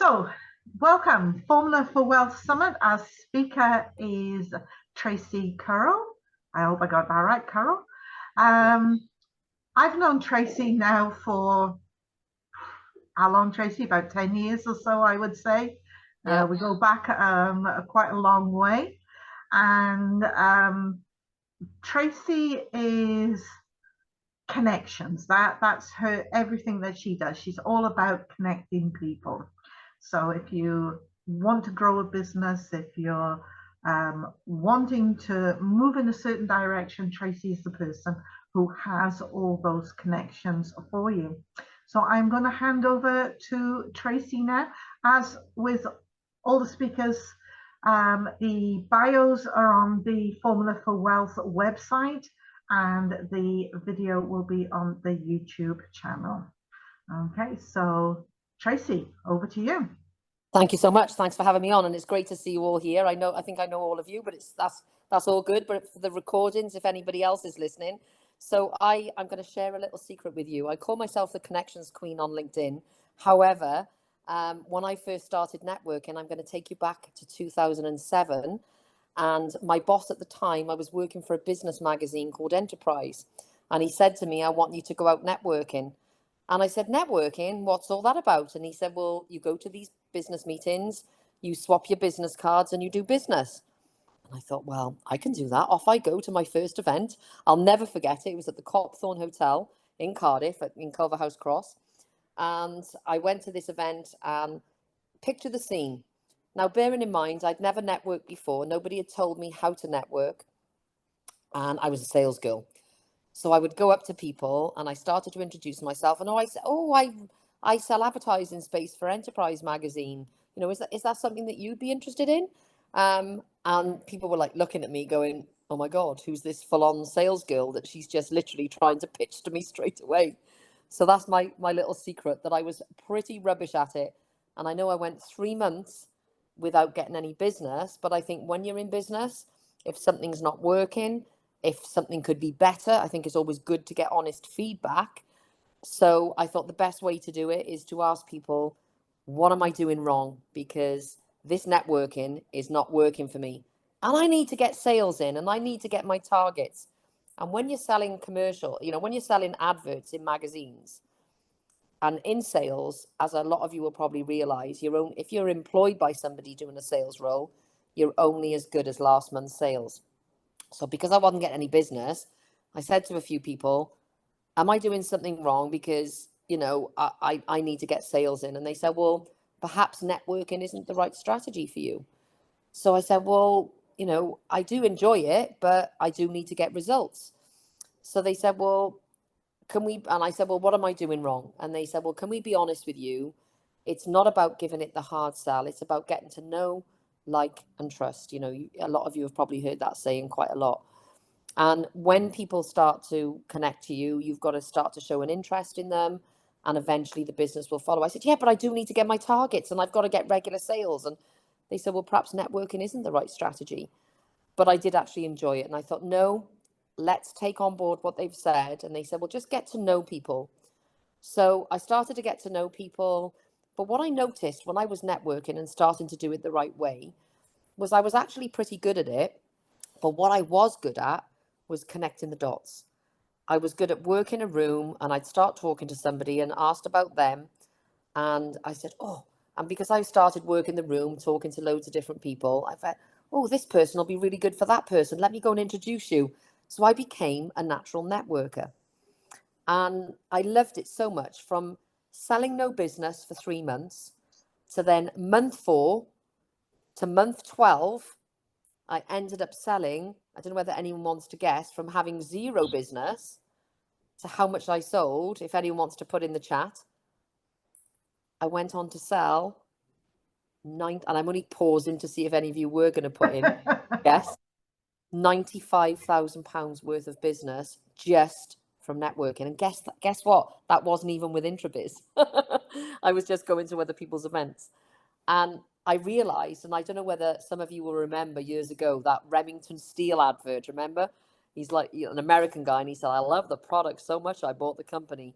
So, welcome, Formula for Wealth Summit. Our speaker is Tracey Currell. I hope I got that right, Currell. I've known Tracey now for how long, Tracey? About 10 years or so, I would say. Yeah. We go back quite a long way. And Tracey is connections. That's her, everything that she does. She's all about connecting people. So if you want to grow a business, if you're wanting to move in a certain direction, Tracey is the person who has all those connections for you. So I'm going to hand over to Tracey now. As with all the speakers, the bios are on the Formula for Wealth website, and the video will be on the YouTube channel. Okay, so Tracey, over to you. Thank you so much. Thanks for having me on, and it's great to see you all here. I think I know all of you, but that's all good. But for the recordings, if anybody else is listening, so I'm going to share a little secret with you. I call myself the Connections Queen on LinkedIn. However, when I first started networking, I'm going to take you back to 2007. And my boss at the time, I was working for a business magazine called Enterprise. And he said to me, I want you to go out networking. And I said, networking, what's all that about? And he said, well, you go to these business meetings, you swap your business cards and you do business. And I thought, well, I can do that. Off I go to my first event. I'll never forget it. It was at the Copthorne Hotel in Cardiff, in Culverhouse Cross. And I went to this event and picture the scene. Now, bearing in mind, I'd never networked before. Nobody had told me how to network. And I was a sales girl. So I would go up to people and I started to introduce myself. And I sell advertising space for Enterprise magazine. You know, is that something that you'd be interested in? And people were like looking at me going, oh my God, who's this full-on sales girl that she's just literally trying to pitch to me straight away? So that's my little secret, that I was pretty rubbish at it. And I know I went 3 months without getting any business. But I think when you're in business, if something's not working, if something could be better, I think it's always good to get honest feedback. So I thought the best way to do it is to ask people, what am I doing wrong? Because this networking is not working for me. And I need to get sales in and I need to get my targets. And when you're selling commercial, when you're selling adverts in magazines and in sales, as a lot of you will probably realize, if you're employed by somebody doing a sales role, you're only as good as last month's sales. So because I wasn't getting any business, I said to a few people, am I doing something wrong? Because, I need to get sales in. And they said, well, perhaps networking isn't the right strategy for you. So I said, well, I do enjoy it, but I do need to get results. So they said, well, and I said, well, what am I doing wrong? And they said, well, can we be honest with you? It's not about giving it the hard sell. It's about getting to know, like, and trust. A lot of you have probably heard that saying quite a lot. And when people start to connect to you, you've got to start to show an interest in them, and eventually the business will follow. I said, yeah, but I do need to get my targets and I've got to get regular sales. And they said, well, perhaps networking isn't the right strategy. But I did actually enjoy it. And I thought, no, let's take on board what they've said. And they said, well, just get to know people. So I started to get to know people. But what I noticed when I was networking and starting to do it the right way was I was actually pretty good at it. But what I was good at was connecting the dots. I was good at working a room, and I'd start talking to somebody and asked about them. And I said, oh, and because I started working the room, talking to loads of different people, I thought, oh, this person will be really good for that person. Let me go and introduce you. So I became a natural networker. And I loved it so much, from selling no business for 3 months to then month 4 to month 12. I ended up selling, I don't know whether anyone wants to guess, from having 0 business to how much I sold. If anyone wants to put in the chat, I went on to sell and I'm only pausing to see if any of you were going to put in, yes, £95,000 worth of business just from networking. And guess what? That wasn't even with Intrabiz. I was just going to other people's events. And I realized, and I don't know whether some of you will remember years ago, that Remington Steel advert, remember? He's like an American guy, and he said, I love the product so much, I bought the company.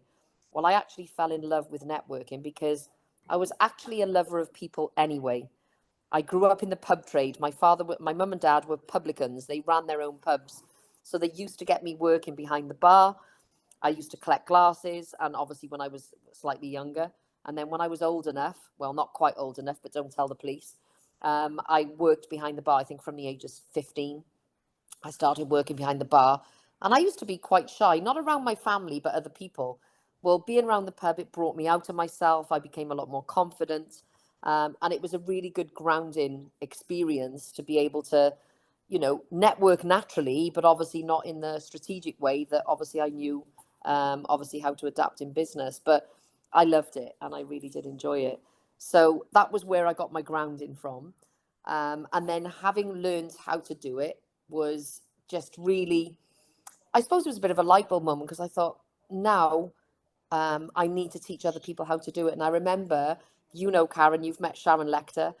Well, I actually fell in love with networking because I was actually a lover of people anyway. I grew up in the pub trade. My mum and dad were publicans. They ran their own pubs. So they used to get me working behind the bar. I used to collect glasses, and obviously when I was slightly younger. And then when I was old enough, well, not quite old enough, but don't tell the police, I worked behind the bar, I think from the age of 15. I started working behind the bar, and I used to be quite shy, not around my family, but other people. Well, being around the pub, it brought me out of myself. I became a lot more confident. And it was a really good grounding experience to be able to, network naturally, but obviously not in the strategic way that obviously I knew, obviously how to adapt in business. But I loved it and I really did enjoy it. So that was where I got my grounding from. And then having learned how to do it was just really, I suppose it was a bit of a light bulb moment, because I thought, now I need to teach other people how to do it. And I remember, Karen, you've met Sharon Lecter.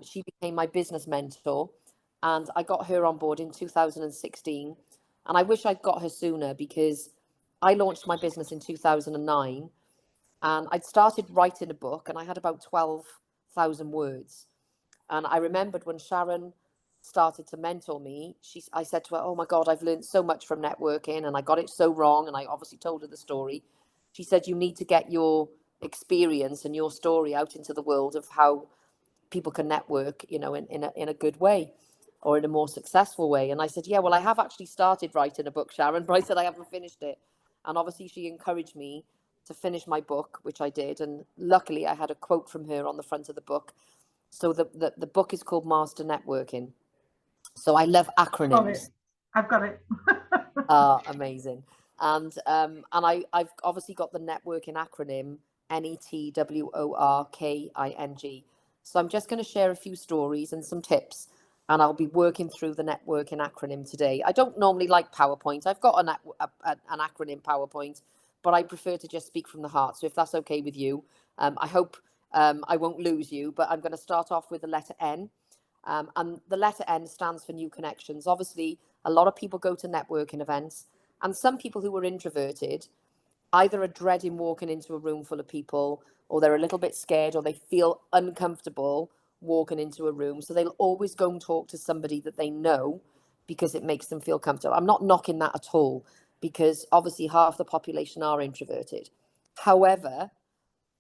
She became my business mentor, and I got her on board in 2016. And I wish I'd got her sooner, because I launched my business in 2009, and I'd started writing a book, and I had about 12,000 words. And I remembered when Sharon started to mentor me, I said to her, "Oh my God, I've learned so much from networking, and I got it so wrong." And I obviously told her the story. She said, "You need to get your experience and your story out into the world of how people can network, in a good way, or in a more successful way." And I said, "Yeah, well, I have actually started writing a book, Sharon," but I said I haven't finished it. And obviously she encouraged me to finish my book, which I did. And luckily I had a quote from her on the front of the book. So the book is called Master Networking. So I love Got it. acronyms. I've got it. Amazing. And I've obviously got the networking acronym NETWORKING. So I'm just going to share a few stories and some tips, and I'll be working through the networking acronym today. I don't normally like PowerPoint. I've got an acronym PowerPoint, but I prefer to just speak from the heart. So if that's okay with you, I hope I won't lose you, but I'm going to start off with the letter N. And the letter N stands for new connections. Obviously, a lot of people go to networking events, and some people who are introverted either are dreading walking into a room full of people, or they're a little bit scared, or they feel uncomfortable walking into a room. So they'll always go and talk to somebody that they know, because it makes them feel comfortable. I'm not knocking that at all, because obviously half the population are introverted. However,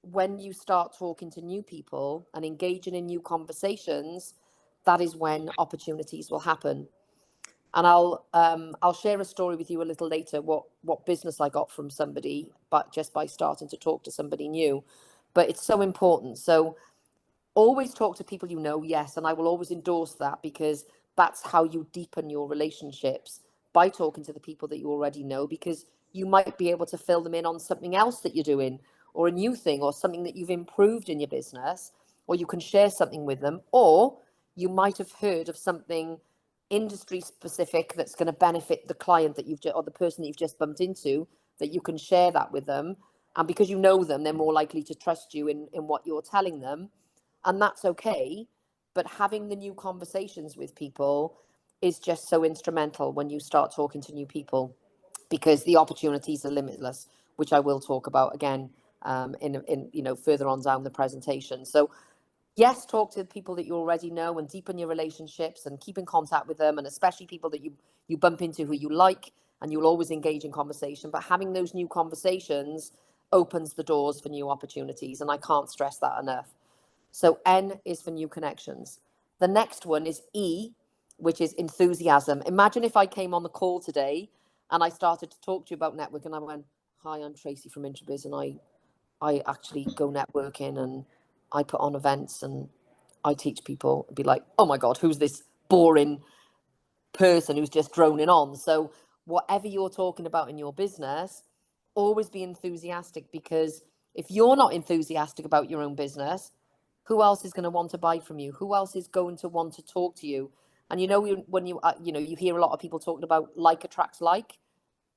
when you start talking to new people and engaging in new conversations, that is when opportunities will happen. And I'll share a story with you a little later, what business I got from somebody, but just by starting to talk to somebody new. But it's so important. So always talk to people you know, yes, and I will always endorse that, because that's how you deepen your relationships, by talking to the people that you already know, because you might be able to fill them in on something else that you're doing, or a new thing, or something that you've improved in your business, or you can share something with them, or you might have heard of something industry specific that's going to benefit the client that or the person that you've just bumped into, that you can share that with them. And because you know them, they're more likely to trust you in what you're telling them, and that's okay. But having the new conversations with people is just so instrumental when you start talking to new people, because the opportunities are limitless, which I will talk about again in further on down the presentation. So yes, talk to people that you already know and deepen your relationships and keep in contact with them, and especially people that you bump into who you like, and you'll always engage in conversation. But having those new conversations opens the doors for new opportunities, and I can't stress that enough. So N is for new connections. The next one is E, which is enthusiasm. Imagine if I came on the call today and I started to talk to you about networking, and I went, "Hi, I'm Tracey from Introbiz, and I actually go networking, and I put on events, and I teach people." It'd be like, "Oh my God, who's this boring person who's just droning on?" So whatever you're talking about in your business, always be enthusiastic, because if you're not enthusiastic about your own business, who else is going to want to buy from you? Who else is going to want to talk to you? And when you hear a lot of people talking about like attracts like.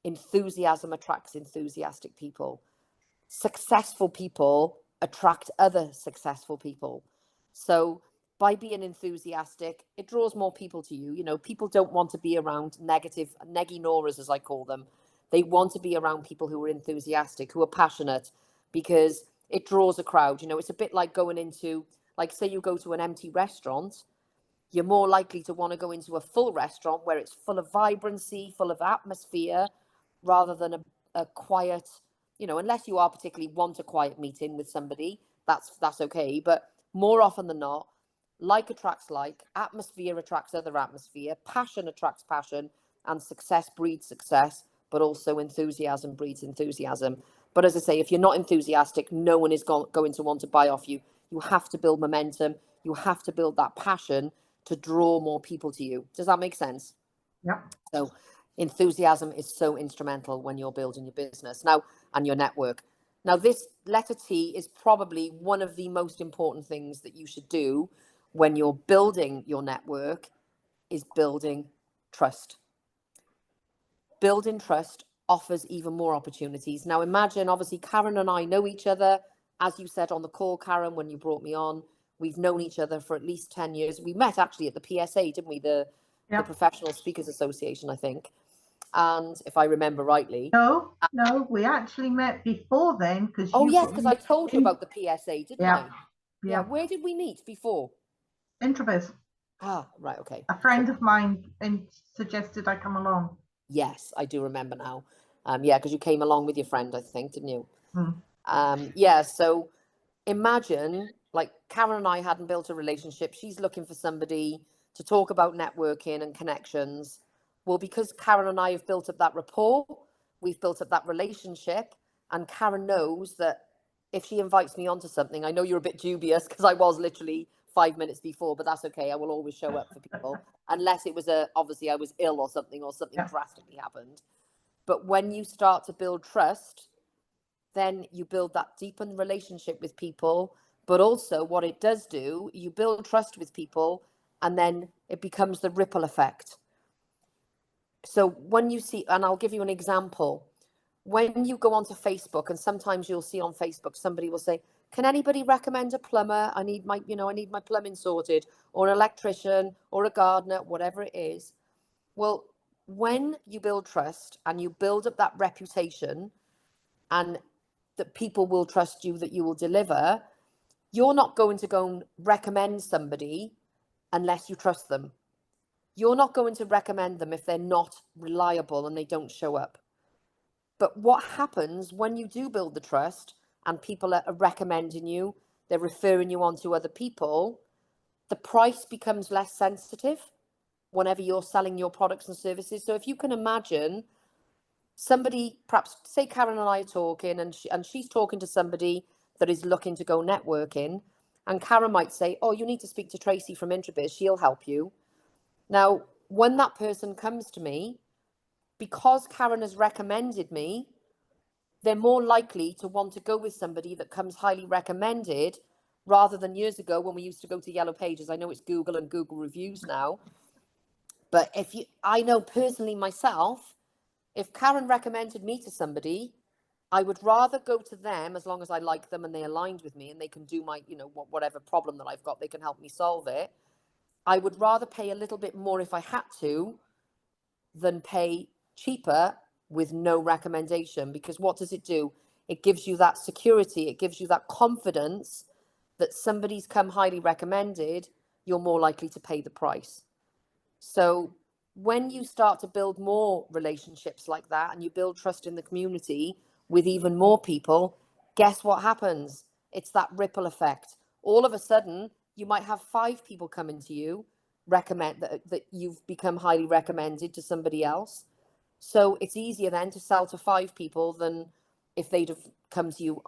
Enthusiasm attracts enthusiastic people. Successful people attract other successful people. So by being enthusiastic, it draws more people to you. People don't want to be around negative, neggy-noras, as I call them. They want to be around people who are enthusiastic, who are passionate, because it draws a crowd. You know, it's a bit like going into, like, say you go to an empty restaurant, you're more likely to want to go into a full restaurant where it's full of vibrancy, full of atmosphere, rather than a quiet, you know, unless you are particularly want a quiet meeting with somebody, that's okay. But more often than not, like attracts like, atmosphere attracts other atmosphere, passion attracts passion, and success breeds success, but also enthusiasm breeds enthusiasm. But as I say, if you're not enthusiastic, no one is going to want to buy off you. You have to build momentum. You have to build that passion to draw more people to you. Does that make sense? Yep. So enthusiasm is so instrumental when you're building your business now and your network. Now, this letter T is probably one of the most important things that you should do when you're building your network, is building trust. Building trust offers even more opportunities. Now, imagine, obviously, Karen and I know each other. As you said on the call, Karen, when you brought me on, we've known each other for at least 10 years. We met actually at the PSA, didn't we? The Professional Speakers Association, I think. And if I remember rightly. No, we actually met before then, because oh yes, because I told you about the PSA, didn't I? Yeah. Where did we meet before? Introverse. Ah, right, okay. A friend of mine suggested I come along. Yes, I do remember now. Yeah, because you came along with your friend, I think, didn't you? Hmm. Yeah, so imagine, like, Karen and I hadn't built a relationship. She's looking for somebody to talk about networking and connections. Well, because Karen and I have built up that rapport, we've built up that relationship, and Karen knows that if she invites me onto something, I know you're a bit dubious because I was literally 5 minutes before, but that's okay. I will always show up for people, unless it was obviously I was ill or something drastically happened. But when you start to build trust, then you build that deepened relationship with people. But also what it does do, you build trust with people, and then it becomes the ripple effect. So when you see, and I'll give you an example, when you go onto Facebook, and sometimes you'll see on Facebook, somebody will say, can anybody recommend a plumber? I need my plumbing sorted, or an electrician, or a gardener, whatever it is. Well, when you build trust and you build up that reputation, and that people will trust you, that you will deliver, you're not going to go and recommend somebody unless you trust them. You're not going to recommend them if they're not reliable and they don't show up. But what happens when you do build the trust and people are recommending you, they're referring you on to other people, the price becomes less sensitive whenever you're selling your products and services. So if you can imagine somebody, perhaps say Karen and I are talking, and she's talking to somebody that is looking to go networking, and Karen might say, oh, you need to speak to Tracey from Intrabiz, she'll help you. Now, when that person comes to me, because Karen has recommended me, they're more likely to want to go with somebody that comes highly recommended, rather than years ago when we used to go to Yellow Pages. I know it's Google and Google reviews now, but I know personally myself, if Karen recommended me to somebody, I would rather go to them, as long as I like them and they aligned with me and they can do my, whatever problem that I've got, they can help me solve it. I would rather pay a little bit more if I had to than pay cheaper with no recommendation. Because what does it do? It gives you that security. It gives you that confidence that somebody's come highly recommended, you're more likely to pay the price. So when you start to build more relationships like that, and you build trust in the community with even more people, guess what happens? It's that ripple effect. All of a sudden, you might have 5 people coming to you, recommend that you've become highly recommended to somebody else. So it's easier then to sell to 5 people than if they'd have come to you,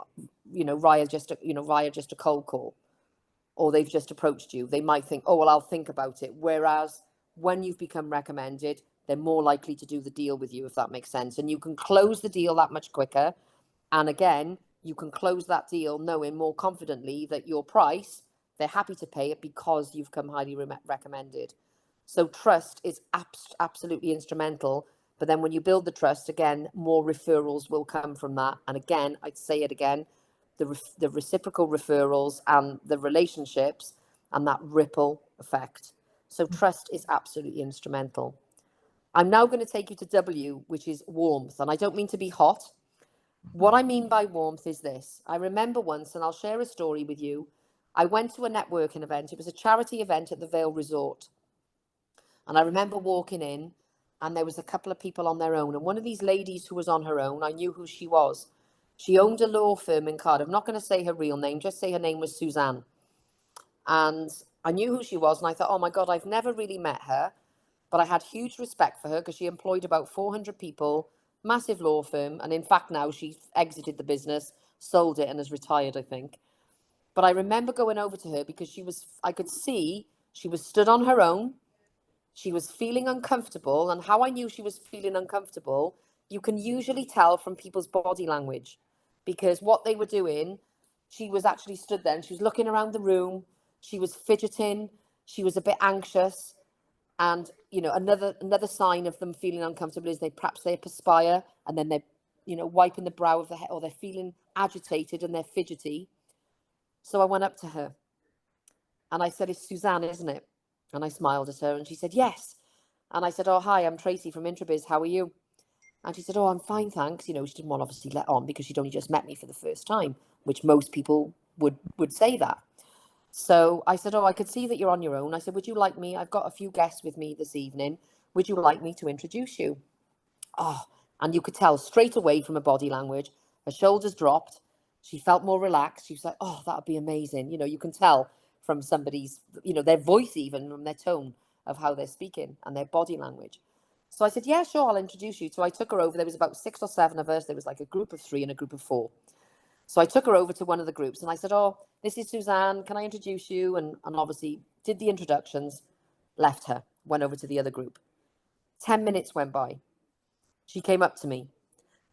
via just a cold call, or they've just approached you. They might think, oh, well, I'll think about it. Whereas when you've become recommended, they're more likely to do the deal with you, if that makes sense. And you can close the deal that much quicker. And again, you can close that deal knowing more confidently that your price, they're happy to pay it because you've come highly recommended. So trust is absolutely instrumental. But then when you build the trust, again, more referrals will come from that. And again, I'd say it again, the reciprocal referrals and the relationships and that ripple effect. So trust is absolutely instrumental. I'm now going to take you to W, which is warmth. And I don't mean to be hot, What I mean by warmth is this. I remember once, and I'll share a story with you. I went to a networking event. It was a charity event at the Vale Resort. And I remember walking in, and there was a couple of people on their own. And one of these ladies who was on her own, I knew who she was. She owned a law firm in Cardiff. I'm not going to say her real name, just say her name was Suzanne. And I knew who she was, and I thought, oh my God, I've never really met her. But I had huge respect for her because she employed about 400 people, massive law firm. And in fact, now she's exited the business, sold it, and has retired, I think. But I remember going over to her because I could see she was stood on her own. She was feeling uncomfortable. And how I knew she was feeling uncomfortable, you can usually tell from people's body language, because what they were doing, she was actually stood there and she was looking around the room. She was fidgeting. She was a bit anxious. And, you know, another sign of them feeling uncomfortable is they perspire, and then they're, you know, wiping the brow of the head, or they're feeling agitated and they're fidgety. So I went up to her and I said, it's Suzanne, isn't it? And I smiled at her and she said, yes. And I said, oh, hi, I'm Tracey from Intrabiz. How are you? And she said, oh, I'm fine, thanks. You know, she didn't want to obviously let on because she'd only just met me for the first time, which most people would say that. So I said, oh, I could see that you're on your own. I said, would you like me? I've got a few guests with me this evening. Would you like me to introduce you? Oh, and you could tell straight away from her body language, her shoulders dropped. She felt more relaxed. She was like, oh, that would be amazing. You know, you can tell from somebody's, you know, their voice, even from their tone of how they're speaking and their body language. So I said, yeah, sure, I'll introduce you. So I took her over. There was about 6 or 7 of us. There was like a group of 3 and a group of 4. So I took her over to one of the groups and I said, oh, this is Suzanne. Can I introduce you? And obviously did the introductions, left her, went over to the other group. 10 minutes went by. She came up to me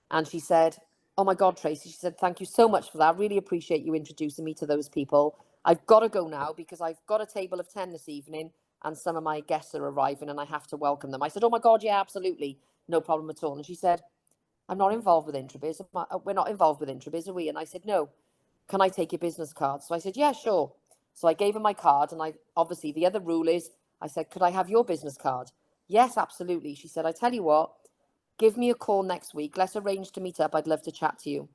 and she said, oh my God, Tracey, she said, thank you so much for that. I really appreciate you introducing me to those people. I've got to go now because I've got a table of 10 this evening and some of my guests are arriving and I have to welcome them. I said, oh my God, yeah, absolutely. No problem at all. And she said, I'm not involved with Intrabiz. We're not involved with Intrabiz, are we? And I said, no. Can I take your business card? So I said, yeah, sure. So I gave her my card and obviously the other rule is, I said, could I have your business card? Yes, absolutely. She said, I tell you what, give me a call next week. Let's arrange to meet up. I'd love to chat to you.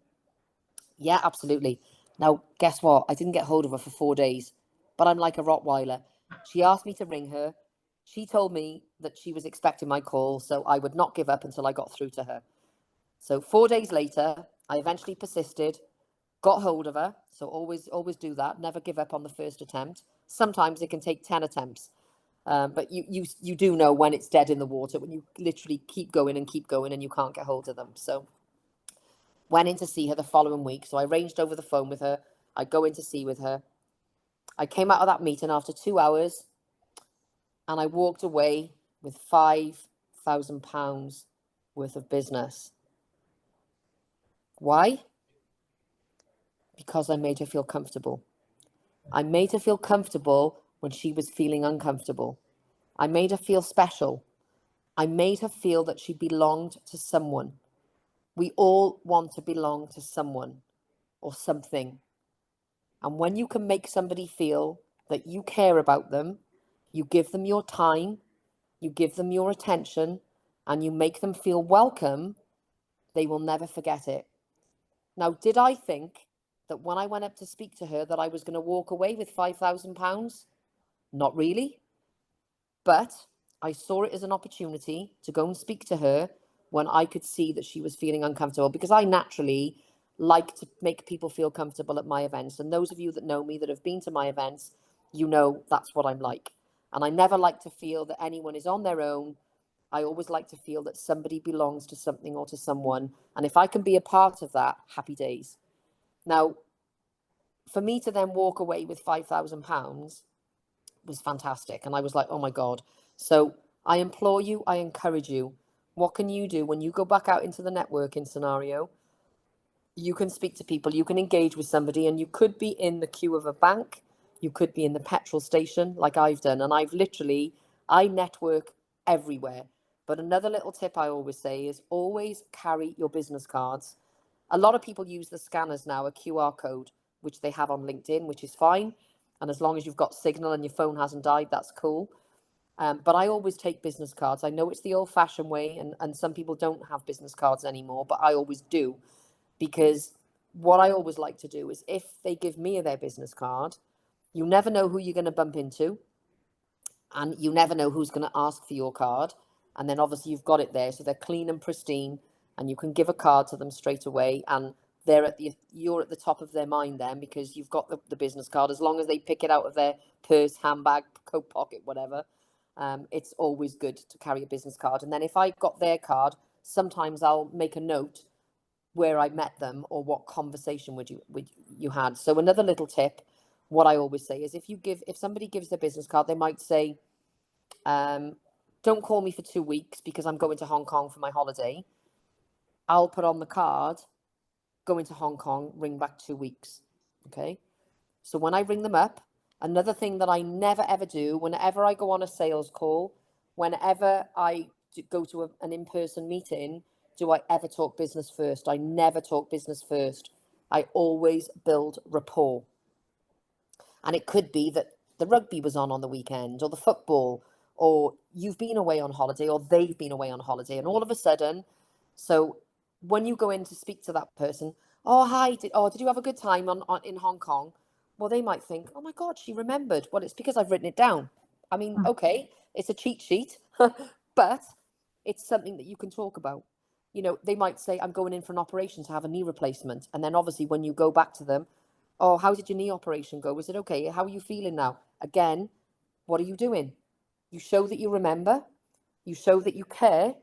Yeah, absolutely. Now, guess what? I didn't get hold of her for 4 days, but I'm like a Rottweiler. She asked me to ring her. She told me that she was expecting my call, so I would not give up until I got through to her. So 4 days later, I eventually persisted, got hold of her. So always do that. Never give up on the first attempt. Sometimes it can take 10 attempts. But you do know when it's dead in the water, when you literally keep going and you can't get hold of them. So went in to see her the following week. So I arranged over the phone with her. I go in to see with her. I came out of that meeting after 2 hours and I walked away with £5,000 worth of business. Why? Because I made her feel comfortable. I made her feel comfortable when she was feeling uncomfortable. I made her feel special. I made her feel that she belonged to someone. We all want to belong to someone or something. And when you can make somebody feel that you care about them, you give them your time, you give them your attention, and you make them feel welcome, they will never forget it. Now, did I think that when I went up to speak to her that I was going to walk away with £5,000? Not really. But I saw it as an opportunity to go and speak to her when I could see that she was feeling uncomfortable, because I naturally like to make people feel comfortable at my events. And those of you that know me, that have been to my events, you know that's what I'm like. And I never like to feel that anyone is on their own. I always like to feel that somebody belongs to something or to someone. And if I can be a part of that, happy days. Now, for me to then walk away with £5,000 was fantastic. And I was like, oh my God. So I implore you, I encourage you, what can you do when you go back out into the networking scenario? You can speak to people, you can engage with somebody, and you could be in the queue of a bank, you could be in the petrol station like I've done. And I network everywhere. But another little tip I always say is always carry your business cards. A lot of people use the scanners now, a QR code, which they have on LinkedIn, which is fine. And as long as you've got signal and your phone hasn't died, that's cool. But I always take business cards. I know it's the old fashioned way, and some people don't have business cards anymore, but I always do, because what I always like to do is if they give me their business card, you never know who you're going to bump into, and you never know who's going to ask for your card. And then obviously you've got it there, so they're clean and pristine, and you can give a card to them straight away, and you're at the top of their mind then, because you've got the business card. As long as they pick it out of their purse, handbag, coat pocket, whatever, it's always good to carry a business card. And then if I got their card, sometimes I'll make a note where I met them or what conversation would you had. So another little tip, what I always say is if somebody gives their business card, they might say, don't call me for 2 weeks because I'm going to Hong Kong for my holiday. I'll put on the card, going to Hong Kong, ring back 2 weeks. Okay. So when I ring them up, another thing that I never ever do, whenever I go on a sales call, whenever I go to an in-person meeting, do I ever talk business first? I never talk business first. I always build rapport. And it could be that the rugby was on the weekend, or the football, or you've been away on holiday, or they've been away on holiday. And all of a sudden, so when you go in to speak to that person, oh, hi, did you have a good time in Hong Kong? Well, they might think, oh my God, she remembered. Well, it's because I've written it down. I mean, okay, it's a cheat sheet, but it's something that you can talk about. They might say, I'm going in for an operation to have a knee replacement. And then obviously when you go back to them, oh, how did your knee operation go? Was it okay? How are you feeling now? Again, what are you doing? You show that you remember, you show that you care,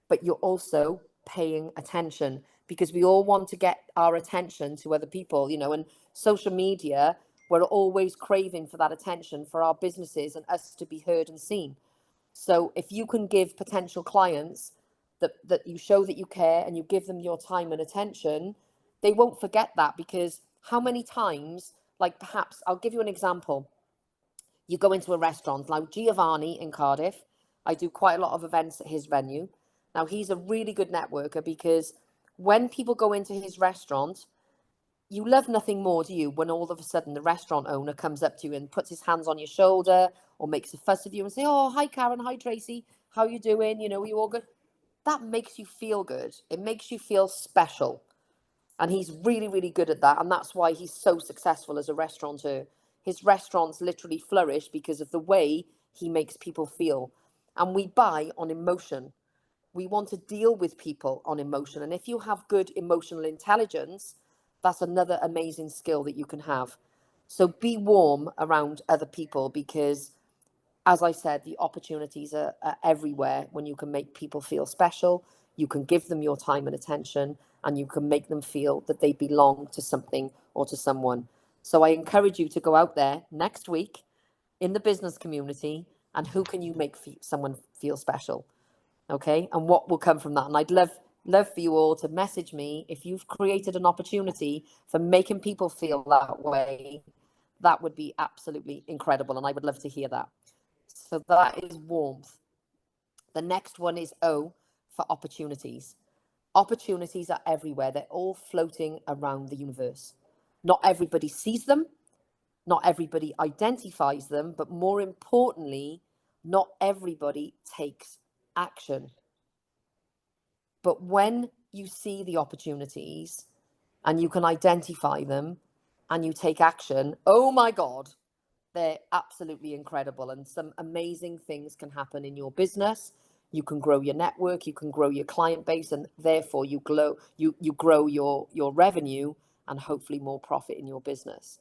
but you're also paying attention, because we all want to get our attention to other people, and social media, we're always craving for that attention, for our businesses and us to be heard and seen. So if you can give potential clients that you show that you care and you give them your time and attention, they won't forget that. Because how many times, like, perhaps I'll give you an example. You go into a restaurant, like Giovanni in Cardiff, I do quite a lot of events at his venue. Now, he's a really good networker, because when people go into his restaurant, you love nothing more, do you, when all of a sudden the restaurant owner comes up to you and puts his hands on your shoulder or makes a fuss of you and say, oh, hi, Karen, hi, Tracey, how you doing? Are you all good? That makes you feel good. It makes you feel special. And he's really, really good at that. And that's why he's so successful as a restaurateur. His restaurants literally flourish because of the way he makes people feel. And we buy on emotion. We want to deal with people on emotion. And if you have good emotional intelligence, that's another amazing skill that you can have. So be warm around other people, because, as I said, the opportunities are everywhere when you can make people feel special, you can give them your time and attention, and you can make them feel that they belong to something or to someone. So I encourage you to go out there next week in the business community, and who can you make someone feel special? Okay. And what will come from that? And I'd love for you all to message me if you've created an opportunity for making people feel that way. That would be absolutely incredible. And I would love to hear that. So that is warmth. The next one is O for opportunities. Opportunities are everywhere. They're all floating around the universe. Not everybody sees them. Not everybody identifies them. But more importantly, not everybody takes action. But when you see the opportunities and you can identify them and you take action, oh my God, they're absolutely incredible. And some amazing things can happen in your business. You can grow your network, you can grow your client base, and therefore you grow your revenue and hopefully more profit in your business.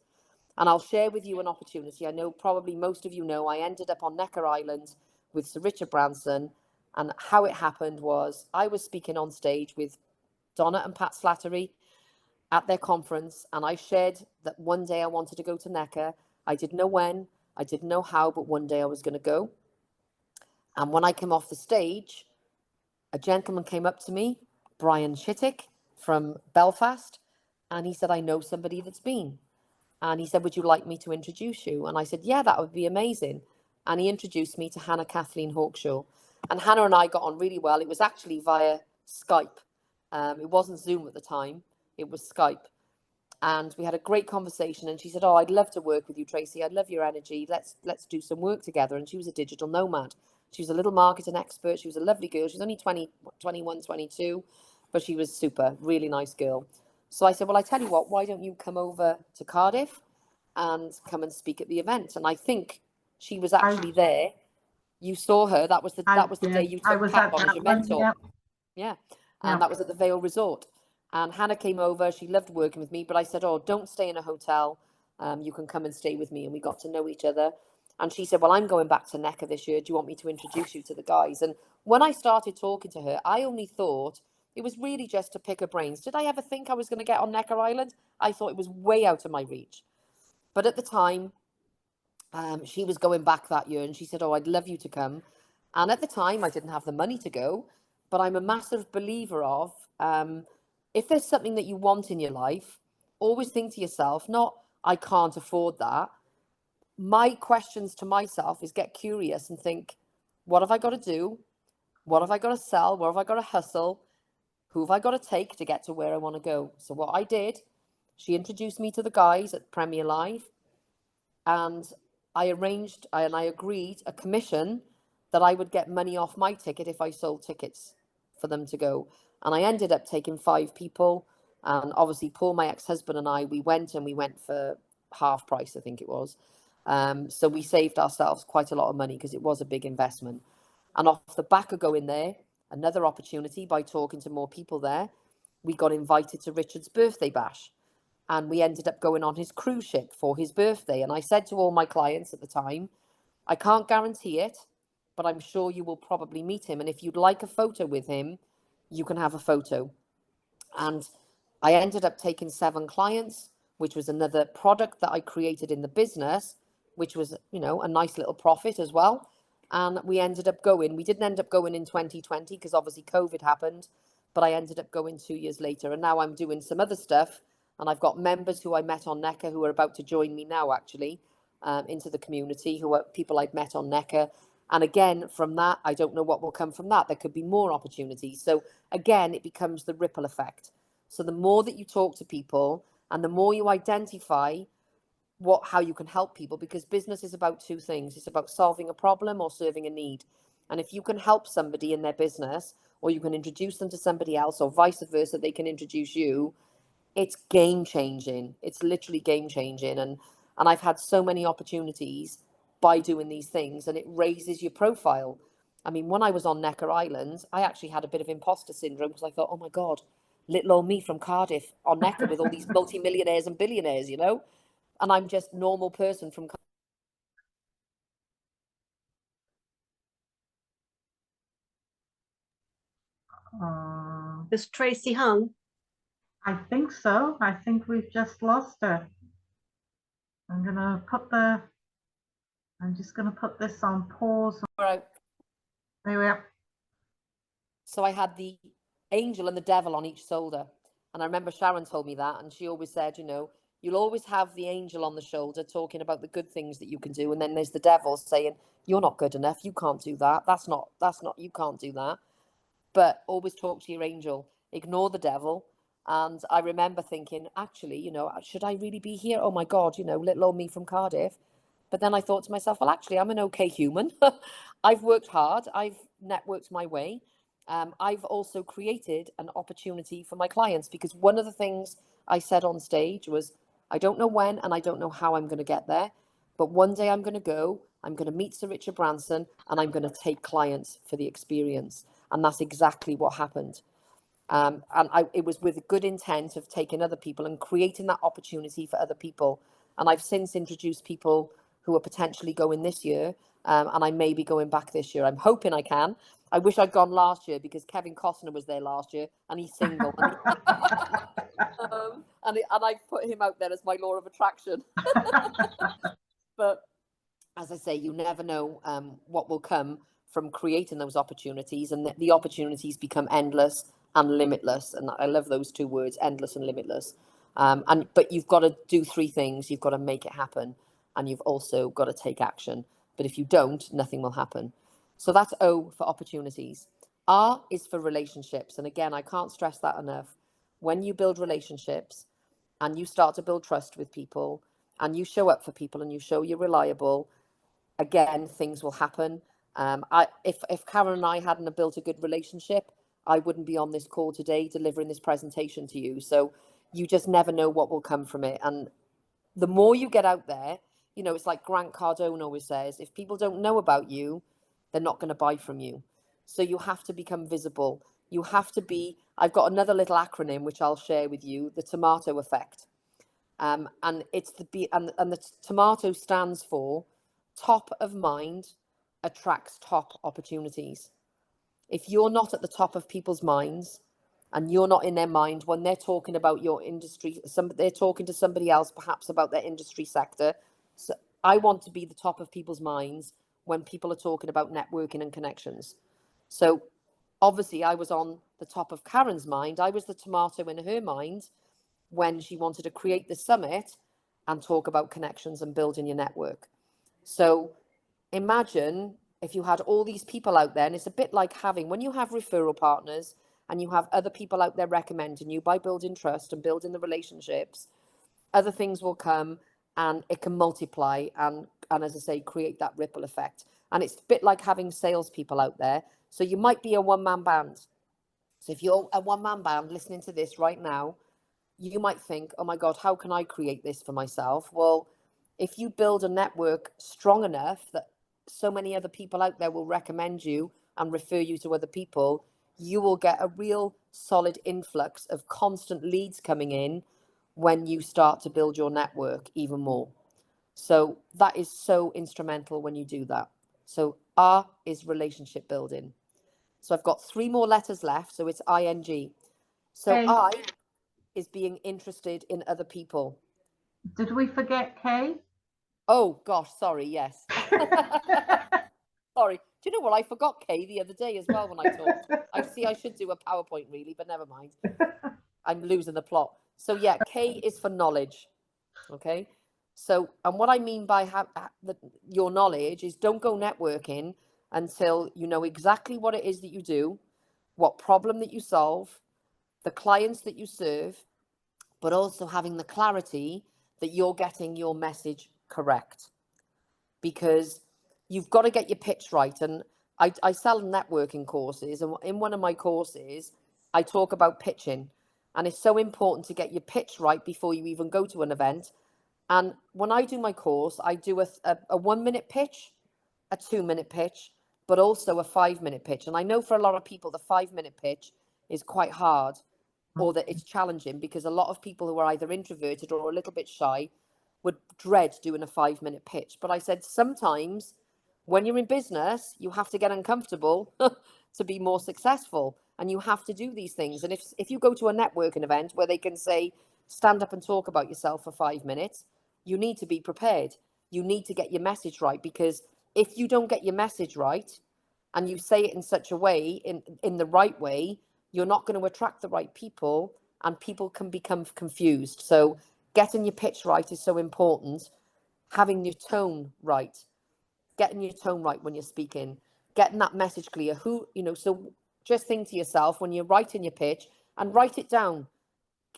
And I'll share with you an opportunity. I know probably most of you know I ended up on Necker Island with Sir Richard Branson. And how it happened was I was speaking on stage with Donna and Pat Slattery at their conference. And I shared that one day I wanted to go to Necker. I didn't know when, I didn't know how, but one day I was going to go. And when I came off the stage, a gentleman came up to me, Brian Shittick from Belfast. And he said, I know somebody that's been. And he said, would you like me to introduce you? And I said, yeah, that would be amazing. And he introduced me to Hannah Kathleen Hawkshaw. And Hannah and I got on really well. It was actually via Skype. It wasn't Zoom at the time. It was Skype. And we had a great conversation. And she said, oh, I'd love to work with you, Tracey. I'd love your energy. Let's do some work together. And she was a digital nomad. She was a little marketing expert. She was a lovely girl. She was only 21, 22. But she was super, really nice girl. So I said, well, I tell you what, why don't you come over to Cardiff and come and speak at the event? And I think she was I, actually there. You saw her. That was the day you I took was Pat at on as that your one. mentor. Yeah, Yeah. And yeah. that was at the Vale Resort. And Hannah came over. She loved working with me, but I said, oh, don't stay in a hotel. You can come and stay with me. And we got to know each other. And she said, well, I'm going back to Necker this year. Do you want me to introduce you to the guys? And when I started talking to her, I only thought it was really just to pick her brains. Did I ever think I was going to get on Necker Island? I thought it was way out of my reach. But at the time, she was going back that year and she said, oh, I'd love you to come. And at the time, I didn't have the money to go, but I'm a massive believer of if there's something that you want in your life, always think to yourself, not, I can't afford that. My questions to myself is get curious and think, what have I got to do? What have I got to sell? What have I got to hustle? Who have I got to take to get to where I want to go? So what I did, she introduced me to the guys at Premier Live, and I agreed a commission that I would get money off my ticket if I sold tickets for them to go. And I ended up taking 5 people. And obviously, Paul, my ex-husband, and I, we went for half price, I think it was. So we saved ourselves quite a lot of money because it was a big investment. And off the back of going there, another opportunity by talking to more people there, we got invited to Richard's birthday bash. And we ended up going on his cruise ship for his birthday. And I said to all my clients at the time, I can't guarantee it, but I'm sure you will probably meet him. And if you'd like a photo with him, you can have a photo. And I ended up taking 7 clients, which was another product that I created in the business, which was, a nice little profit as well. And we ended up going. We didn't end up going in 2020 because obviously COVID happened, but I ended up going 2 years later. And now I'm doing some other stuff. And I've got members who I met on Necker who are about to join me now, actually, into the community, who are people I've met on Necker. And again, from that, I don't know what will come from that. There could be more opportunities. So again, it becomes the ripple effect. So the more that you talk to people and the more you identify how you can help people, because business is about 2 things. It's about solving a problem or serving a need. And if you can help somebody in their business, or you can introduce them to somebody else, or vice versa, they can introduce you, it's game changing. It's literally game changing. And I've had so many opportunities by doing these things, and it raises your profile. I mean, when I was on Necker Island, I actually had a bit of imposter syndrome because I thought, oh my God, little old me from Cardiff on Necker with all these multimillionaires and billionaires, and I'm just normal person from. Is Tracey hung? I think so. I think we've just lost her. I'm just gonna put this on pause. Right. There we are. So I had the angel and the devil on each shoulder. And I remember Sharon told me that, and she always said, you'll always have the angel on the shoulder talking about the good things that you can do. And then there's the devil saying, you're not good enough. You can't do that. You can't do that. But always talk to your angel, ignore the devil. And I remember thinking, actually, should I really be here? Oh my God, little old me from Cardiff. But then I thought to myself, well, actually, I'm an okay human. I've worked hard. I've networked my way. I've also created an opportunity for my clients, because one of the things I said on stage was, I don't know when and I don't know how I'm going to get there, but one day I'm going to go, I'm going to meet Sir Richard Branson, and I'm going to take clients for the experience. And that's exactly what happened. It was with a good intent of taking other people and creating that opportunity for other people. And I've since introduced people who are potentially going this year, and I may be going back this year. I'm hoping I can. I wish I'd gone last year because Kevin Costner was there last year and he's single. and I put him out there as my law of attraction. But as I say, you never know what will come from creating those opportunities, and the opportunities become endless and limitless. And I love those 2 words, endless and limitless. But you've got to do 3 things. You've got to make it happen, and you've also got to take action. But if you don't, nothing will happen. So that's O for opportunities. R is for relationships. And again, I can't stress that enough. When you build relationships and you start to build trust with people and you show up for people and you show you're reliable, again, things will happen. If Karen and I hadn't built a good relationship, I wouldn't be on this call today delivering this presentation to you. So, you just never know what will come from it. And the more you get out there, you know, it's like Grant Cardone always says, if people don't know about you, they're not going to buy from you. So you have to become visible. You have to be, I've got another little acronym which I'll share with you, the tomato effect. And it's the tomato stands for top of mind attracts top opportunities. If you're not at the top of people's minds and you're not in their mind when they're talking about your industry, they're talking to somebody else perhaps about their industry sector. So I want to be the top of people's minds when people are talking about networking and connections. So obviously I was on the top of Karen's mind. I was the tomato in her mind when she wanted to create the summit and talk about connections and building your network. So imagine if you had all these people out there, and it's a bit like having, when you have referral partners and you have other people out there recommending you, by building trust and building the relationships, other things will come and it can multiply and as I say, create that ripple effect. And it's a bit like having salespeople out there. So you might be a one-man band. So if you're a one-man band listening to this right now, you might think, oh my God, how can I create this for myself? Well, if you build a network strong enough that so many other people out there will recommend you and refer you to other people, you will get a real solid influx of constant leads coming in when you start to build your network even more. So that is so instrumental when you do that. So R is relationship building. So I've got 3 more letters left. So it's ING. So K. I is being interested in other people. Did we forget K? Oh gosh, sorry, yes. Sorry. Do you know what? I forgot Kay the other day as well when I talked. I should do a PowerPoint really, but never mind. I'm losing the plot. So yeah, K is for knowledge. Okay. So, and what I mean by your knowledge is don't go networking until you know exactly what it is that you do, what problem that you solve, the clients that you serve, but also having the clarity that you're getting your message correct. Because you've got to get your pitch right. And I sell networking courses, and in one of my courses, I talk about pitching. And it's so important to get your pitch right before you even go to an event. And when I do my course, I do a 1-minute pitch, a 2-minute pitch, but also a 5-minute pitch. And I know for a lot of people, the 5-minute pitch is quite hard, or that it's challenging, because a lot of people who are either introverted or a little bit shy would dread doing a 5-minute pitch. But I said, sometimes when you're in business, you have to get uncomfortable to be more successful. And you have to do these things. And if you go to a networking event where they can say, stand up and talk about yourself for 5 minutes, you need to be prepared. You need to get your message right, because if you don't get your message right and you say it in such a way, in the right way, you're not going to attract the right people, and people can become confused. So getting your pitch right is so important. Having your tone right, getting your tone right when you're speaking, getting that message clear. So just think to yourself when you're writing your pitch, and write it down.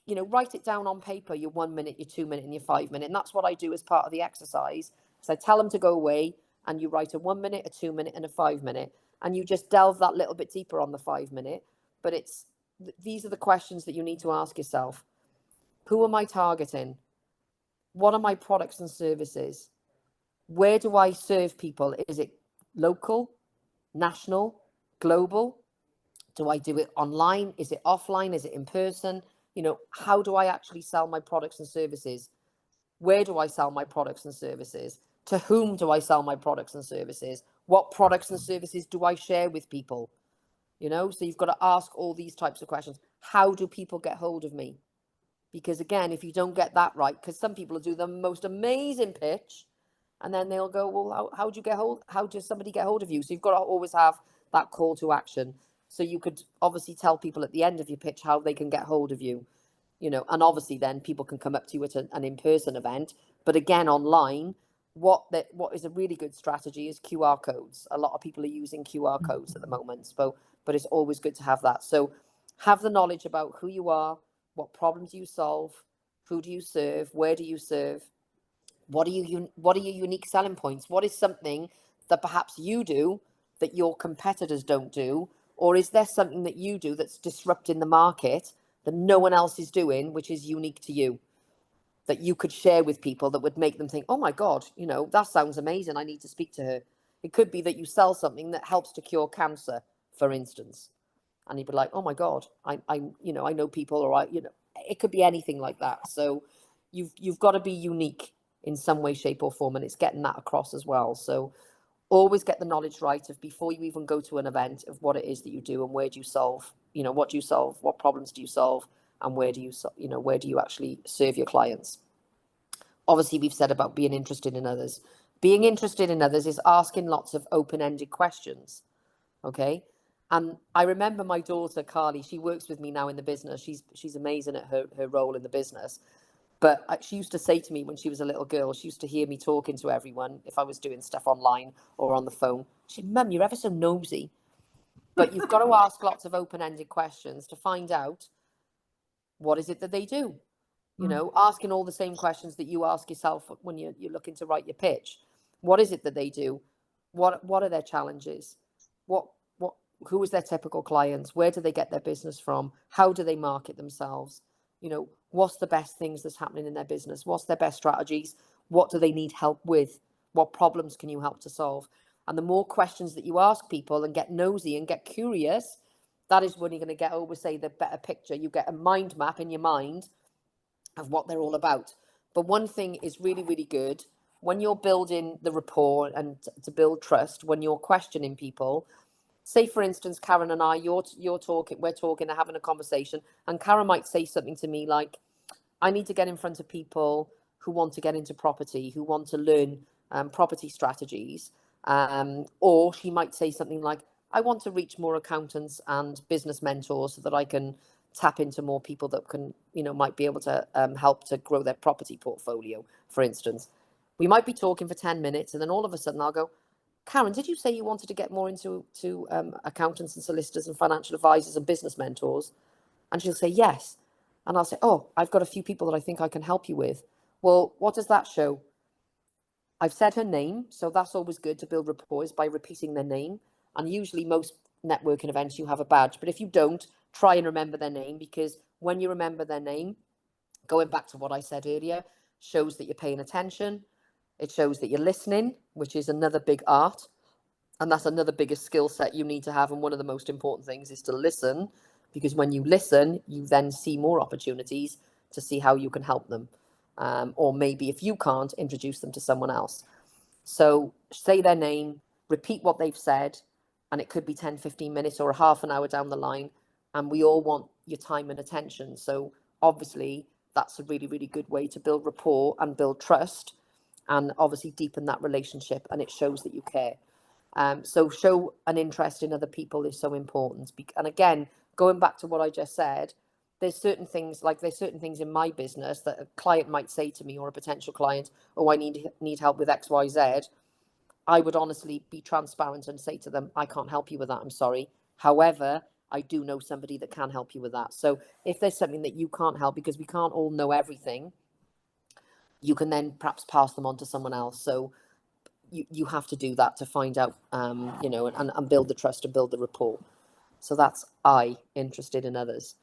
Write it down on paper, your 1 minute, your 2 minute, and your 5 minute. And that's what I do as part of the exercise. So I tell them to go away and you write a 1 minute, a 2 minute, and a 5 minute. And you just delve that little bit deeper on the 5 minute. But these are the questions that you need to ask yourself. Who am I targeting? What are my products and services? Where do I serve people? Is it local, national, global? Do I do it online? Is it offline? Is it in person? How do I actually sell my products and services? Where do I sell my products and services? To whom do I sell my products and services? What products and services do I share with people? So you've got to ask all these types of questions. How do people get hold of me? Because again, if you don't get that right, because some people will do the most amazing pitch, and then they'll go, well, how does somebody get hold of you? So you've got to always have that call to action. So you could obviously tell people at the end of your pitch how they can get hold of you, and obviously then people can come up to you at an in-person event. But again, online, what is a really good strategy is QR codes. A lot of people are using QR codes at the moment, but it's always good to have that. So have the knowledge about who you are, what problems do you solve, who do you serve, where do you serve, what are your unique selling points? What is something that perhaps you do that your competitors don't do? Or is there something that you do that's disrupting the market that no one else is doing, which is unique to you, that you could share with people that would make them think, oh my God, you know, that sounds amazing. I need to speak to her. It could be that you sell something that helps to cure cancer, for instance. And you'd be like, oh my God, you know, I know people, or you know, it could be anything like that. So you've got to be unique in some way, shape or form. And it's getting that across as well. So always get the knowledge right of before you even go to an event of what it is that you do and where do you solve, you know, what do you solve, what problems do you solve, and where do you, you know, where do you actually serve your clients? Obviously, we've said about being interested in others. Being interested in others is asking lots of open-ended questions, okay? And I remember my daughter, Carly, she works with me now in the business. She's amazing at her role in the business. But she used to say to me when she was a little girl, she used to hear me talking to everyone if I was doing stuff online or on the phone. She said, Mum, you're ever so nosy. But you've got to ask lots of open-ended questions to find out what is it that they do. You know, asking all the same questions that you ask yourself when you're looking to write your pitch. What is it that they do? What are their challenges? Who is their typical clients? Where do they get their business from? How do they market themselves? You know, what's the best things that's happening in their business? What's their best strategies? What do they need help with? What problems can you help to solve? And the more questions that you ask people and get nosy and get curious, that is when you're going to get, always say, the better picture. You get a mind map in your mind of what they're all about. But one thing is really, really good when you're building the rapport and to build trust, when you're questioning people. Say, for instance, Karen and I, you're talking, we're talking and having a conversation, and Karen might say something to me like, I need to get in front of people who want to get into property, who want to learn property strategies. Or she might say something like, I want to reach more accountants and business mentors so that I can tap into more people that can, you know, might be able to help to grow their property portfolio, for instance. We might be talking for 10 minutes and then all of a sudden I'll go, Karen, did you say you wanted to get more into accountants and solicitors and financial advisors and business mentors? And she'll say, yes. And I'll say, oh, I've got a few people that I think I can help you with. Well, what does that show? I've said her name, so that's always good to build rapport, is by repeating their name. And usually most networking events, you have a badge. But if you don't, try and remember their name, because when you remember their name, going back to what I said earlier, shows that you're paying attention. It shows that you're listening, which is another big art. And that's another biggest skill set you need to have. And one of the most important things is to listen, because when you listen, you then see more opportunities to see how you can help them. Or maybe if you can't, introduce them to someone else. So say their name, repeat what they've said, and it could be 10, 15 minutes or a half an hour down the line. And we all want your time and attention. So obviously that's a really, really good way to build rapport and build trust and obviously deepen that relationship. And it shows that you care. So show an interest in other people is so important. And again, going back to what I just said, there's certain things in my business that a client might say to me, or a potential client, oh, I need help with X, Y, Z. I would honestly be transparent and say to them, I can't help you with that. I'm sorry. However, I do know somebody that can help you with that. So if there's something that you can't help, because we can't all know everything, you can then perhaps pass them on to someone else. So you have to do that to find out, you know, and build the trust and build the rapport. So that's interested in others.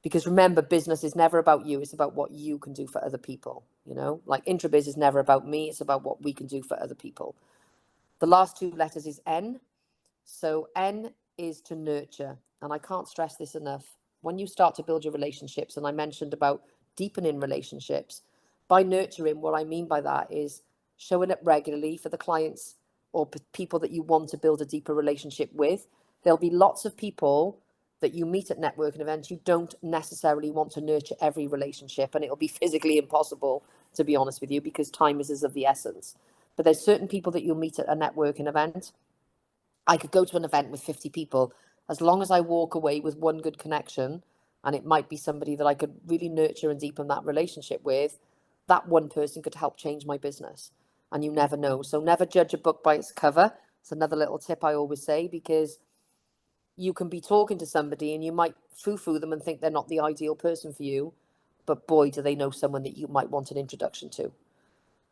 Because remember, business is never about you. It's about what you can do for other people. You know, like Intrabiz is never about me. It's about what we can do for other people. The last two letters is N. So N is to nurture. And I can't stress this enough. When you start to build your relationships, and I mentioned about deepening relationships, by nurturing, what I mean by that is showing up regularly for the clients or people that you want to build a deeper relationship with. There'll be lots of people that you meet at networking events. You don't necessarily want to nurture every relationship, and it'll be physically impossible, to be honest with you, because time is of the essence. But there's certain people that you'll meet at a networking event. I could go to an event with 50 people. As long as I walk away with one good connection, and it might be somebody that I could really nurture and deepen that relationship with, that one person could help change my business. And you never know. So never judge a book by its cover. It's another little tip I always say, because you can be talking to somebody and you might foo-foo them and think they're not the ideal person for you. But boy, do they know someone that you might want an introduction to.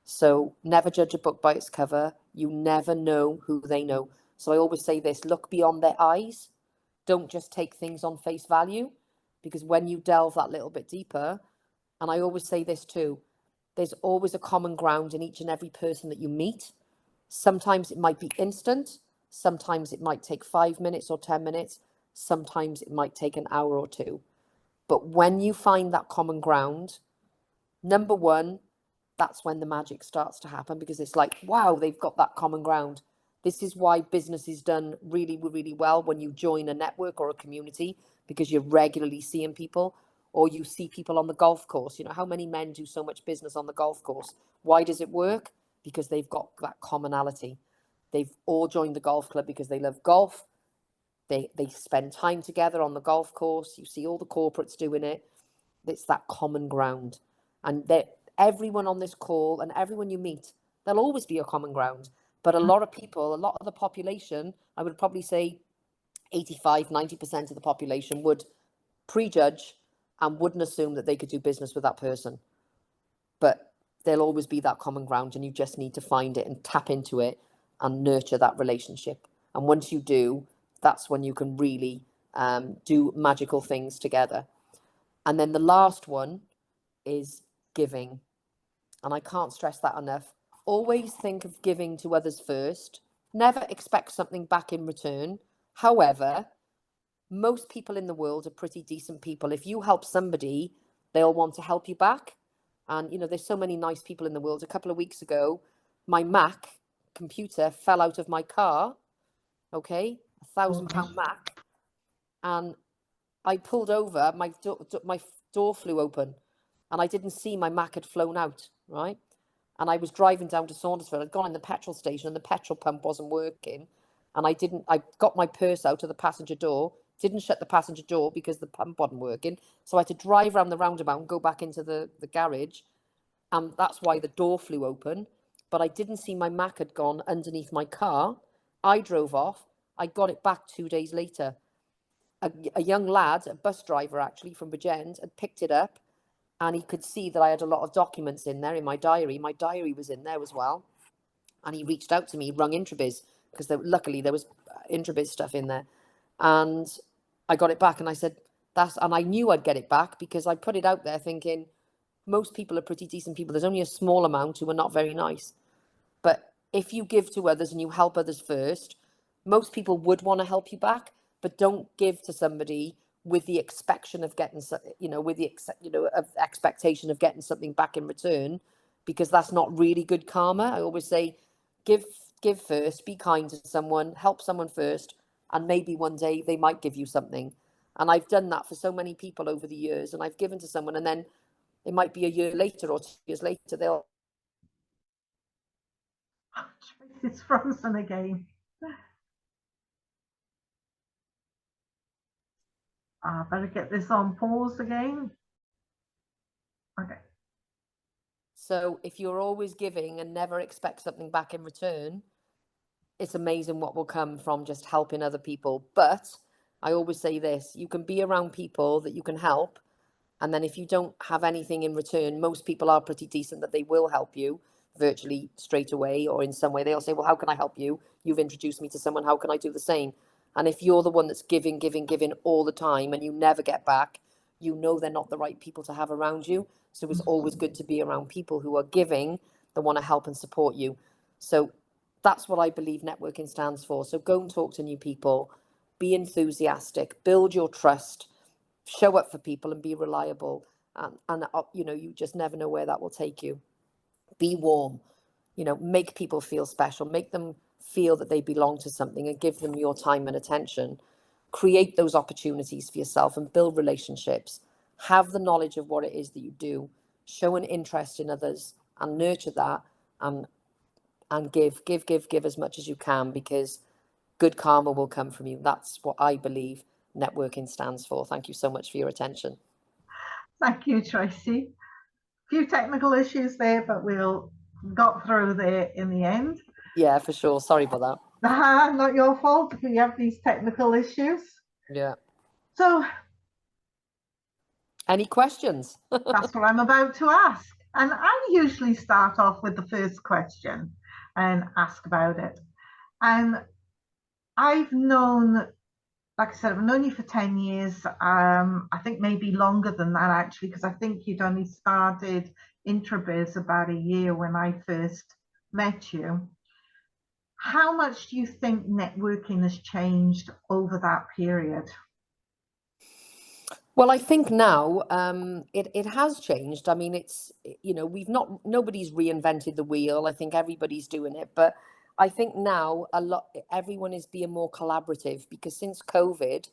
So never judge a book by its cover. You never know who they know. So I always say this, look beyond their eyes. Don't just take things on face value, because when you delve that little bit deeper, and I always say this too, there's always a common ground in each and every person that you meet. Sometimes it might be instant, sometimes it might take 5 minutes or 10 minutes, sometimes it might take an hour or two. But when you find that common ground, number one, that's when the magic starts to happen, because it's like, wow, they've got that common ground. This is why business is done really, really well when you join a network or a community, because you're regularly seeing people, or you see people on the golf course. You know, how many men do so much business on the golf course? Why does it work? Because they've got that commonality. They've all joined the golf club because they love golf. They spend time together on the golf course. You see all the corporates doing it. It's that common ground. And everyone on this call and everyone you meet, there'll always be a common ground. But a lot of people, a lot of the population, I would probably say 85, 90% of the population would prejudge and wouldn't assume that they could do business with that person. But there'll always be that common ground, and you just need to find it and tap into it and nurture that relationship. And once you do, that's when you can really do magical things together. And then the last one is giving. And I can't stress that enough. Always think of giving to others first. Never expect something back in return. However, most people in the world are pretty decent people. If you help somebody, they'll want to help you back. And, you know, there's so many nice people in the world. A couple of weeks ago, my Mac computer fell out of my car. Okay, £1,000 Mac. And I pulled over, my door flew open, and I didn't see my Mac had flown out, right? And I was driving down to Saundersfoot. I'd gone in the petrol station and the petrol pump wasn't working. And I got my purse out of the passenger door, didn't shut the passenger door because the pump wasn't working. So I had to drive around the roundabout and go back into the garage. And that's why the door flew open. But I didn't see my Mac had gone underneath my car. I drove off. I got it back 2 days later. A young lad, a bus driver actually from Bridgend, had picked it up, and he could see that I had a lot of documents in there in my diary. My diary was in there as well. And he reached out to me, rung Intrabiz, because luckily there was Intrabiz stuff in there. And I got it back, and I said, and I knew I'd get it back because I put it out there thinking, most people are pretty decent people. There's only a small amount who are not very nice. But if you give to others and you help others first, most people would want to help you back, but don't give to somebody with the expectation of getting, expectation of getting something back in return, because that's not really good karma. I always say, give first, be kind to someone, help someone first, and maybe one day they might give you something. And I've done that for so many people over the years, and I've given to someone, and then it might be a year later or 2 years later, they'll. It's frozen again. I better get this on pause again. Okay. So if you're always giving and never expect something back in return, it's amazing what will come from just helping other people. But I always say this, you can be around people that you can help. And then if you don't have anything in return, most people are pretty decent that they will help you virtually straight away, or in some way. They'll say, well, how can I help you? You've introduced me to someone. How can I do the same? And if you're the one that's giving all the time and you never get back, you know they're not the right people to have around you. So it's always good to be around people who are giving, that want to help and support you. So that's what I believe networking stands for. So go and talk to new people, be enthusiastic, build your trust, show up for people and be reliable. And you just never know where that will take you. Be warm, make people feel special, make them feel that they belong to something, and give them your time and attention. Create those opportunities for yourself and build relationships. Have the knowledge of what it is that you do. Show an interest in others and nurture that, and give as much as you can, because good karma will come from you. That's what I believe networking stands for. Thank you so much for your attention. Thank you, Tracey. A few technical issues there, but we'll got through there in the end. Yeah, for sure. Sorry about that. Not your fault if we have these technical issues. Yeah. So, any questions? That's what I'm about to ask. And I usually start off with the first question and ask about it. And I've known like I said, I've known you for 10 years. I think maybe longer than that, actually, because I think you'd only started Intrabiz about a year when I first met you. How much do you think networking has changed over that period? Well, I think now it has changed. I mean, it's, you know, nobody's reinvented the wheel. I think everybody's doing it, but I think now everyone is being more collaborative because since COVID,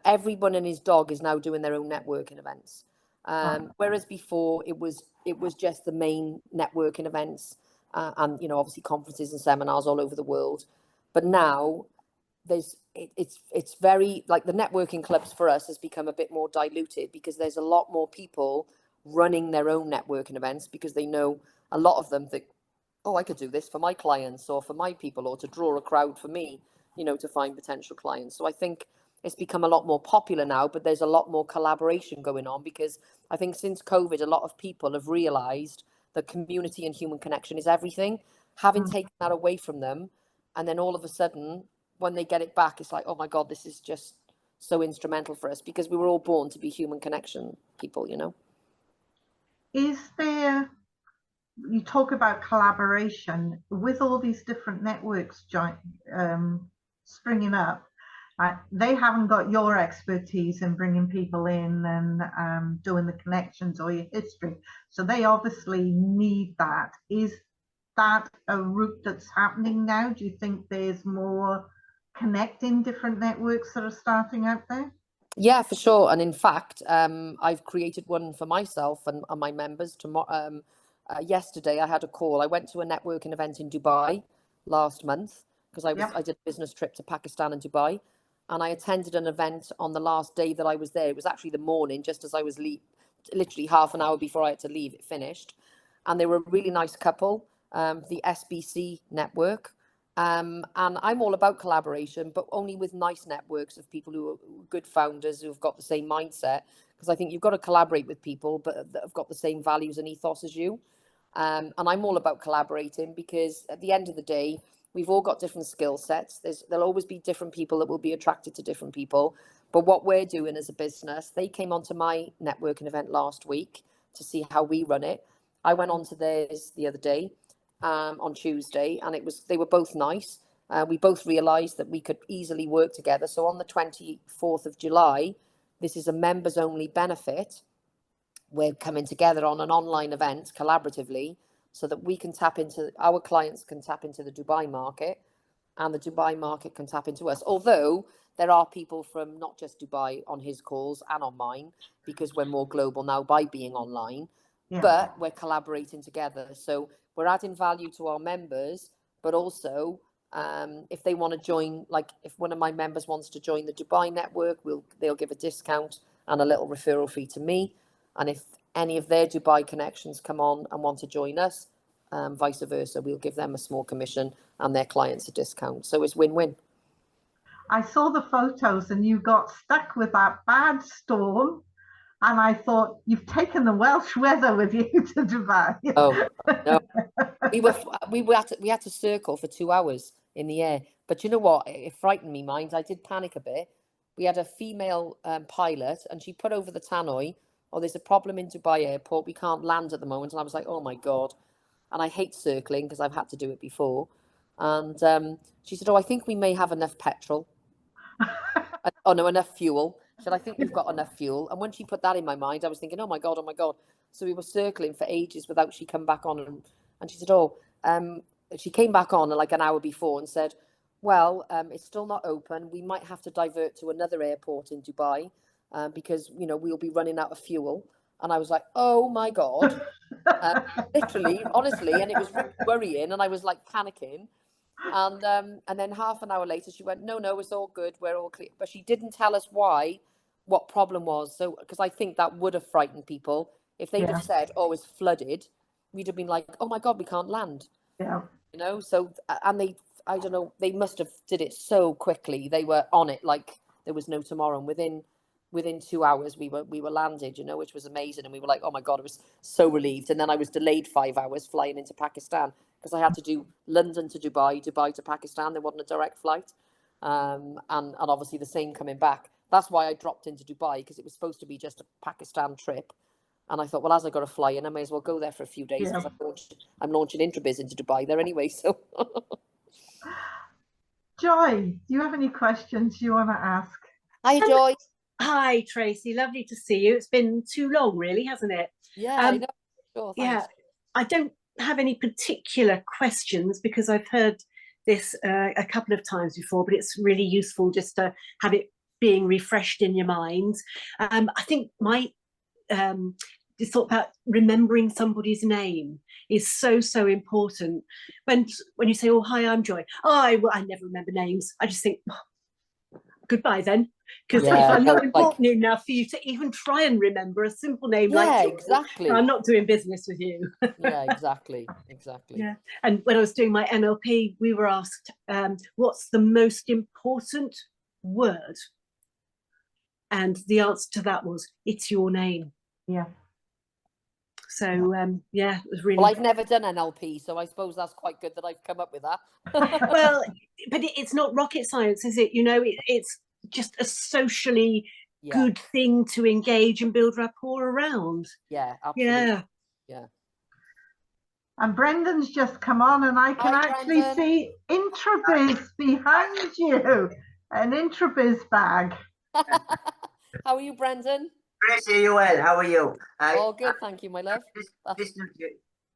everyone and his dog is now doing their own networking events. Right. Whereas before it was just the main networking events, and you know, obviously conferences and seminars all over the world. But now it's very, like, the networking clubs for us has become a bit more diluted because there's a lot more people running their own networking events because they know, a lot of them think, oh, I could do this for my clients or for my people or to draw a crowd for me, you know, to find potential clients. So I think it's become a lot more popular now, but there's a lot more collaboration going on because I think since COVID, a lot of people have realized that community and human connection is everything. Having Mm. taken that away from them, and then all of a sudden, when they get it back, it's like, oh my God, this is just so instrumental for us because we were all born to be human connection people, you know? Is there, you talk about collaboration with all these different networks springing up. They haven't got your expertise in bringing people in and doing the connections or your history. So they obviously need that. Is that a route that's happening now? Do you think there's more connecting different networks that are starting out there? Yeah, for sure. And in fact, I've created one for myself and my members. Tomorrow, yesterday, I had a call. I went to a networking event in Dubai last month because Yeah. I did a business trip to Pakistan and Dubai, and I attended an event on the last day that I was there. It was actually the morning, just as I was literally half an hour before I had to leave. It finished, and they were a really nice couple. The SBC network. And I'm all about collaboration, but only with nice networks of people who are good founders who've got the same mindset. Because I think you've got to collaborate with people that have got the same values and ethos as you. And I'm all about collaborating because at the end of the day, we've all got different skill sets. There'll always be different people that will be attracted to different people. But what we're doing as a business, they came onto my networking event last week to see how we run it. I went on to theirs the other day, on Tuesday, and they were both nice. We both realised that we could easily work together. So on the 24th of July, this is a members only benefit. We're coming together on an online event collaboratively so that we can tap into, our clients can tap into the Dubai market and the Dubai market can tap into us. Although there are people from not just Dubai on his calls and on mine because we're more global now by being online, Yeah. but we're collaborating together. So we're adding value to our members, but also if they want to join, like if one of my members wants to join the Dubai network, they'll give a discount and a little referral fee to me. And if any of their Dubai connections come on and want to join us, vice versa, we'll give them a small commission and their clients a discount. So it's win-win. I saw the photos and you got stuck with that bad storm. And I thought, you've taken the Welsh weather with you to Dubai. Oh no, we had to circle for 2 hours in the air. But you know what? It frightened me, mind. I did panic a bit. We had a female pilot, and she put over the tannoy. Oh, there's a problem in Dubai airport. We can't land at the moment. And I was like, oh my God. And I hate circling because I've had to do it before. And she said, oh, I think we may have enough petrol. Oh no, enough fuel. She said, I think we've got enough fuel. And when she put that in my mind, I was thinking, oh my God, oh my God. So we were circling for ages without she come back on. And she said, oh, she came back on like an hour before and said, well, it's still not open. We might have to divert to another airport in Dubai because, you know, we'll be running out of fuel. And I was like, oh my God. Uh, Literally, honestly, and it was really worrying, and I was like panicking. And then half an hour later, she went, no, no, it's all good, we're all clear. But she didn't tell us why, what problem was. So, because I think that would have frightened people if they'd have Yeah, said, oh, it's flooded. We'd have been like, oh my God, we can't land. yeah. You know. So, and they, I don't know, they must have did it so quickly. They were on it like there was no tomorrow. And within 2 hours we were landed, you know, which was amazing. And we were like, oh my God, I was so relieved. And then I was delayed 5 hours flying into Pakistan because I had to do London to Dubai, Dubai to Pakistan. There wasn't a direct flight. and obviously the same coming back. That's why I dropped into Dubai, because it was supposed to be just a Pakistan trip. And I thought, well, as I got to fly in, I may as well go there for a few days, Yeah. because I'm launching Intrabiz into Dubai there anyway. So, Joy, do you have any questions you want to ask? hi, Joy. Hi, Tracy. Lovely to see you. It's been too long, really, hasn't it? Yeah, I know. Sure, thanks. Yeah, I don't have any particular questions because I've heard this a couple of times before, but it's really useful just to have it being refreshed in your mind. I think my thought about remembering somebody's name is so important. When you say, "Oh, hi, I'm Joy," I never remember names. I just think, oh, goodbye then. Because if I'm not important enough for you to even try and remember a simple name like Joy, exactly, I'm not doing business with you. Yeah, exactly. Yeah. And when I was doing my NLP, we were asked, what's the most important word? And the answer to that was, it's your name. Yeah. So yeah, it was really. Well, I've never done NLP, so I suppose that's quite good that I've come up with that. Well, but it's not rocket science, is it? You know, it's just a socially good thing to engage and build rapport around. Yeah, absolutely. Yeah. And Brendan's just come on, and I can actually see Intrabiz behind you, an Intrabiz bag. How are you, Brendan? Tracey, are you well? How are you? Oh, good, thank you, my love.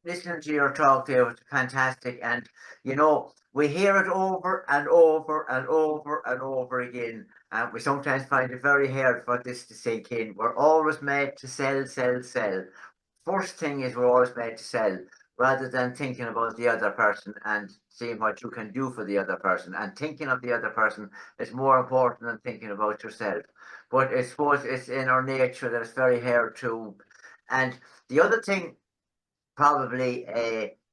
Listening to your talk there was fantastic, and you know, we hear it over and over and over and over again, and we sometimes find it very hard for this to sink in. We're always made to sell, sell, sell. First thing is, we're always made to sell, rather than thinking about the other person and seeing what you can do for the other person. And thinking of the other person is more important than thinking about yourself. But I suppose it's in our nature that it's very hard to. And the other thing, probably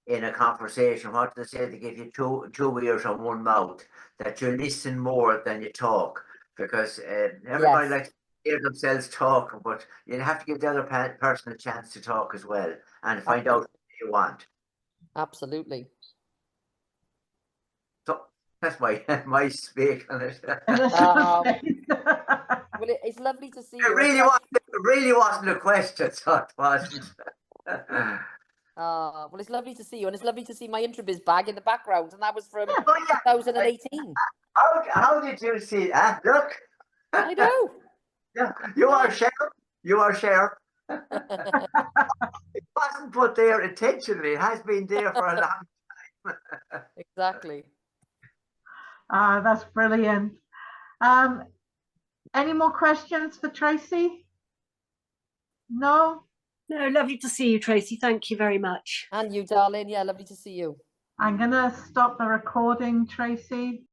in a conversation, what do they say? They give you two ears and one mouth, that you listen more than you talk, because everybody likes to hear themselves talk, but you have to give the other person a chance to talk as well and find out what you want. Absolutely. So that's my speak on it. Well, it's lovely to see you. It really wasn't a question, so it wasn't. Well, it's lovely to see you, and it's lovely to see my Intrabiz bag in the background, and that was from 2018. How did you see that? Look. I know. Yeah, you are sharp. You are sharp. It wasn't put there intentionally. It has been there for a long time. Exactly. That's brilliant. Any more questions for Tracey? No? No, lovely to see you, Tracey. Thank you very much. And you, darling. Yeah, lovely to see you. I'm going to stop the recording, Tracey.